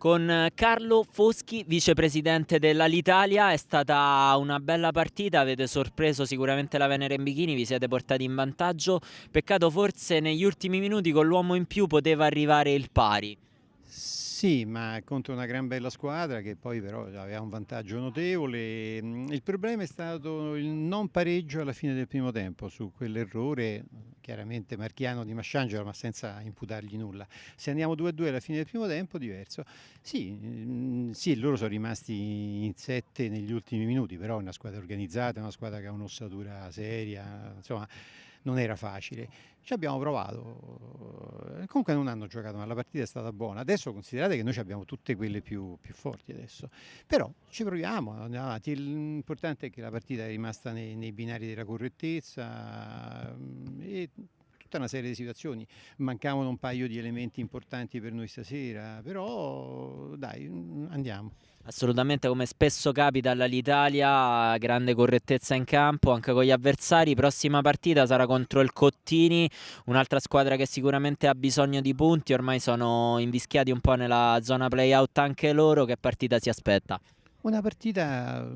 Con Carlo Foschi, vicepresidente dell'Alitalia. È stata una bella partita, avete sorpreso sicuramente la Venere in bikini, vi siete portati in vantaggio. Peccato forse negli ultimi minuti con l'uomo in più poteva arrivare il pari. Sì, ma contro una gran bella squadra che poi però aveva un vantaggio notevole. Il problema è stato il non pareggio alla fine del primo tempo su quell'errore chiaramente marchiano di Masciangelo, ma senza imputargli nulla. Se andiamo 2-2 alla fine del primo tempo, diverso. Sì, sì, loro sono rimasti in 7 negli ultimi minuti, però è una squadra organizzata, è una squadra che ha un'ossatura seria, insomma non era facile. Ci abbiamo provato, comunque non hanno giocato, ma la partita è stata buona. Adesso considerate che noi abbiamo tutte quelle più forti adesso, però ci proviamo, andiamo avanti. L'importante è che la partita è rimasta nei binari della correttezza e tutta una serie di situazioni. Mancavano un paio di elementi importanti per noi stasera, però dai, andiamo. Assolutamente, come spesso capita all'Alitalia, grande correttezza in campo anche con gli avversari. Prossima partita sarà contro il Cottini, un'altra squadra che sicuramente ha bisogno di punti, ormai sono invischiati un po' nella zona play-out anche loro. Che partita si aspetta? Una partita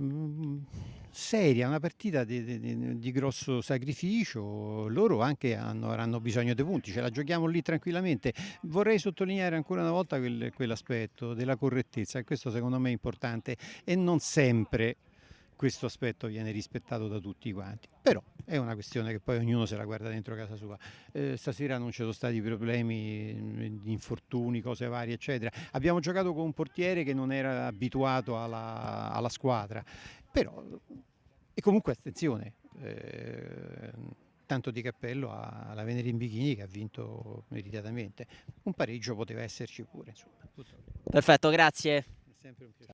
seria, una partita di grosso sacrificio, loro anche avranno bisogno dei punti, ce la giochiamo lì tranquillamente. Vorrei sottolineare ancora una volta quell'aspetto della correttezza, e questo secondo me è importante e non sempre questo aspetto viene rispettato da tutti quanti, però è una questione che poi ognuno se la guarda dentro casa sua. Stasera non ci sono stati problemi di infortuni, cose varie, eccetera. Abbiamo giocato con un portiere che non era abituato alla squadra, però e comunque attenzione, tanto di cappello alla Venere in Bikini che ha vinto meritatamente. Un pareggio poteva esserci pure, insomma. Perfetto, grazie. È sempre un piacere.